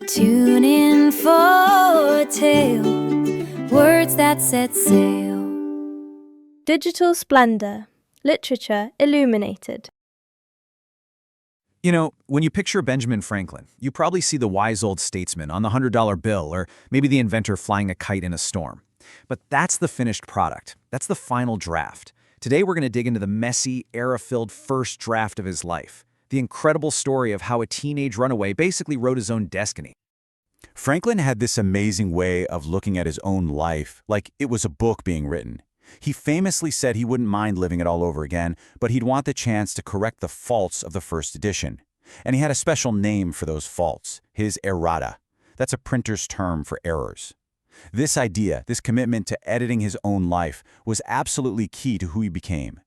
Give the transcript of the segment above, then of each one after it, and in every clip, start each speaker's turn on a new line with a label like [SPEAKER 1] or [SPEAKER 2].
[SPEAKER 1] Tune in for a tale, words that set sail.
[SPEAKER 2] Digital Splendor, Literature Illuminated.
[SPEAKER 3] You know, when you picture Benjamin Franklin, you probably see the wise old statesman on the $100 bill, or maybe the inventor flying a kite in a storm. But that's the finished product. That's the final draft. Today we're going to dig into the messy, era-filled first draft of his life. The incredible story of how a teenage runaway basically wrote his own destiny.
[SPEAKER 4] Franklin had this amazing way of looking at his own life like it was a book being written. He famously said he wouldn't mind living it all over again, but he'd want the chance to correct the faults of the first edition. And he had a special name for those faults, his errata. That's a printer's term for errors. This idea, this commitment to editing his own life, was absolutely key to who he became.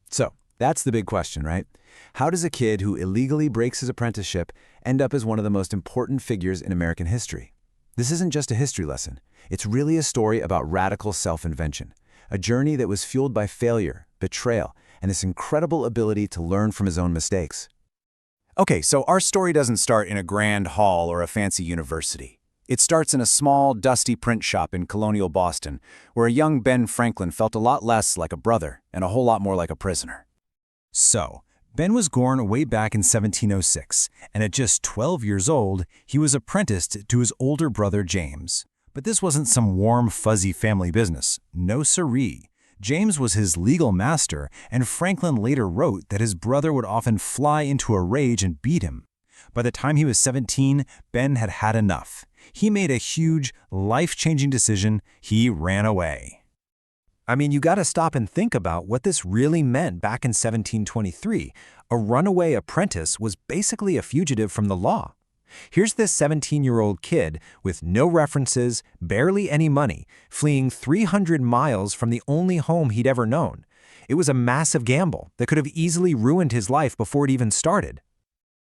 [SPEAKER 5] So, that's the big question, right? How does a kid who illegally breaks his apprenticeship end up as one of the most important figures in American history? This isn't just a history lesson. It's really a story about radical self-invention, a journey that was fueled by failure, betrayal, and this incredible ability to learn from his own mistakes.
[SPEAKER 3] Okay, so our story doesn't start in a grand hall or a fancy university. It starts in a small, dusty print shop in colonial Boston, where a young Ben Franklin felt a lot less like a brother and a whole lot more like a prisoner. So, Ben was born way back in 1706, and at just 12 years old, he was apprenticed to his older brother James. But this wasn't some warm, fuzzy family business. No siree. James was his legal master, and Franklin later wrote that his brother would often fly into a rage and beat him. By the time he was 17, Ben had had enough. He made a huge, life-changing decision. He ran away. I mean, you gotta stop and think about what this really meant back in 1723. A runaway apprentice was basically a fugitive from the law. Here's this 17-year-old kid with no references, barely any money, fleeing 300 miles from the only home he'd ever known. It was a massive gamble that could have easily ruined his life before it even started.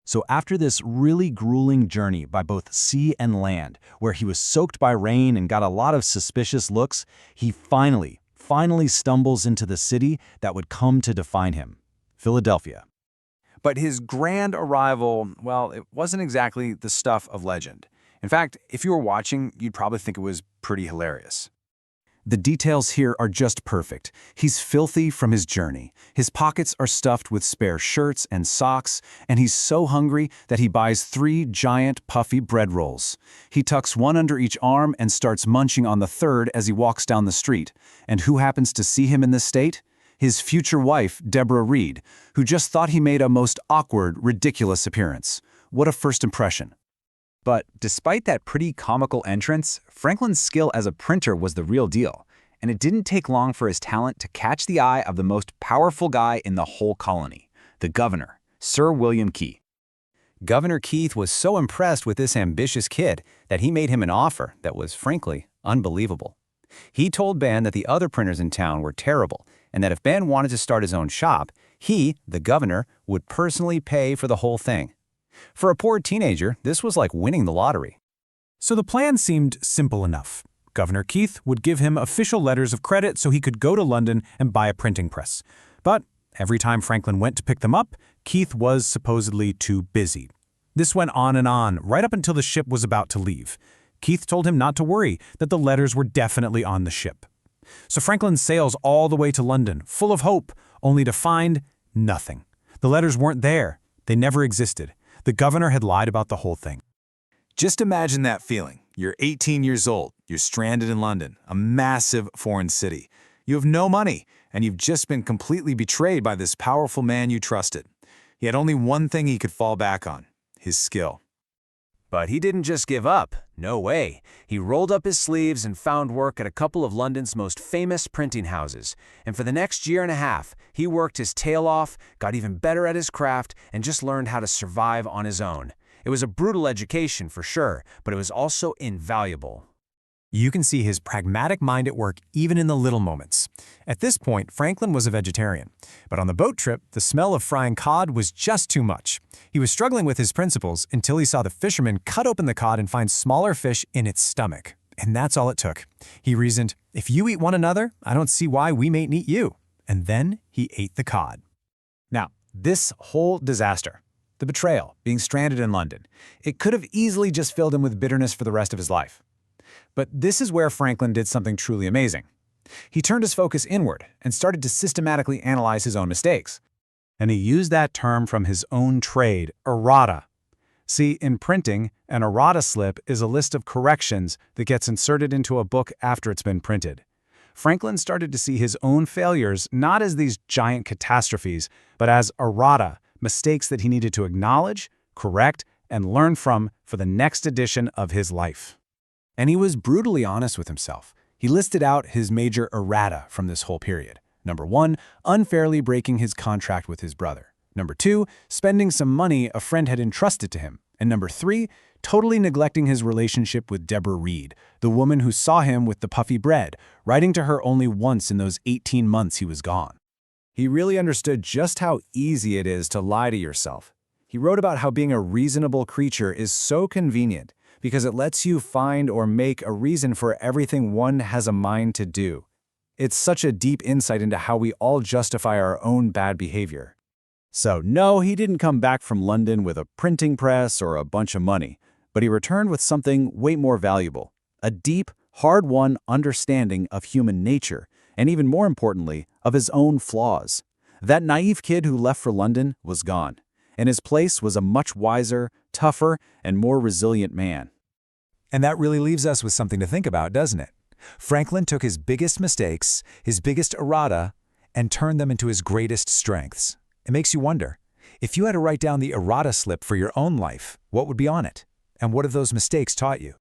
[SPEAKER 3] So after this really grueling journey by both sea and land, where he was soaked by rain and got a lot of suspicious looks, he finally stumbles into the city that would come to define him, Philadelphia. But his grand arrival, well, it wasn't exactly the stuff of legend. In fact, if you were watching, you'd probably think it was pretty hilarious. The details here are just perfect. He's filthy from his journey. His pockets are stuffed with spare shirts and socks, and he's so hungry that he buys 3 giant, puffy bread rolls. He tucks one under each arm and starts munching on the third as he walks down the street. And who happens to see him in this state? His future wife, Deborah Reed, who just thought he made a most awkward, ridiculous appearance. What a first impression. But despite that pretty comical entrance, Franklin's skill as a printer was the real deal, and it didn't take long for his talent to catch the eye of the most powerful guy in the whole colony, the governor, Sir William Keith. Governor Keith was so impressed with this ambitious kid that he made him an offer that was, frankly, unbelievable. He told Ben that the other printers in town were terrible, and that if Ben wanted to start his own shop, he, the governor, would personally pay for the whole thing. For a poor teenager, this was like winning the lottery.
[SPEAKER 6] So the plan seemed simple enough. Governor Keith would give him official letters of credit so he could go to London and buy a printing press. But every time Franklin went to pick them up, Keith was supposedly too busy. This went on and on, right up until the ship was about to leave. Keith told him not to worry, that the letters were definitely on the ship. So Franklin sails all the way to London, full of hope, only to find nothing. The letters weren't there. They never existed. The governor had lied about the whole thing.
[SPEAKER 3] Just imagine that feeling. You're 18 years old, you're stranded in London, a massive foreign city. You have no money, and you've just been completely betrayed by this powerful man you trusted. He had only one thing he could fall back on, his skill. But he didn't just give up. No way. He rolled up his sleeves and found work at a couple of London's most famous printing houses. And for the next year and a half, he worked his tail off, got even better at his craft, and just learned how to survive on his own. It was a brutal education for sure, but it was also invaluable.
[SPEAKER 6] You can see his pragmatic mind at work even in the little moments. At this point, Franklin was a vegetarian. But on the boat trip, the smell of frying cod was just too much. He was struggling with his principles until he saw the fisherman cut open the cod and find smaller fish in its stomach. And that's all it took. He reasoned, if you eat one another, I don't see why we mayn't eat you. And then he ate the cod.
[SPEAKER 3] Now, this whole disaster,
[SPEAKER 5] the betrayal, being stranded in London. It could have easily just filled him with bitterness for the rest of his life. But this is where Franklin did something truly amazing. He turned his focus inward and started to systematically analyze his own mistakes.
[SPEAKER 6] And he used that term from his own trade, errata. See, in printing, an errata slip is a list of corrections that gets inserted into a book after it's been printed. Franklin started to see his own failures not as these giant catastrophes, but as errata, mistakes that he needed to acknowledge, correct, and learn from for the next edition of his life.
[SPEAKER 5] And he was brutally honest with himself. He listed out his major errata from this whole period. Number 1, unfairly breaking his contract with his brother. Number 2, spending some money a friend had entrusted to him. And number 3, totally neglecting his relationship with Deborah Reed, the woman who saw him with the puffy bread, writing to her only once in those 18 months he was gone. He really understood just how easy it is to lie to yourself. He wrote about how being a reasonable creature is so convenient because it lets you find or make a reason for everything one has a mind to do. It's such a deep insight into how we all justify our own bad behavior. So no, he didn't come back from London with a printing press or a bunch of money, but he returned with something way more valuable, a deep, hard-won understanding of human nature, and even more importantly, of his own flaws. That naive kid who left for London was gone, and his place was a much wiser, tougher, and more resilient man.
[SPEAKER 3] And that really leaves us with something to think about, doesn't it? Franklin took his biggest mistakes, his biggest errata, and turned them into his greatest strengths. It makes you wonder, if you had to write down the errata slip for your own life, what would be on it? And what have those mistakes taught you?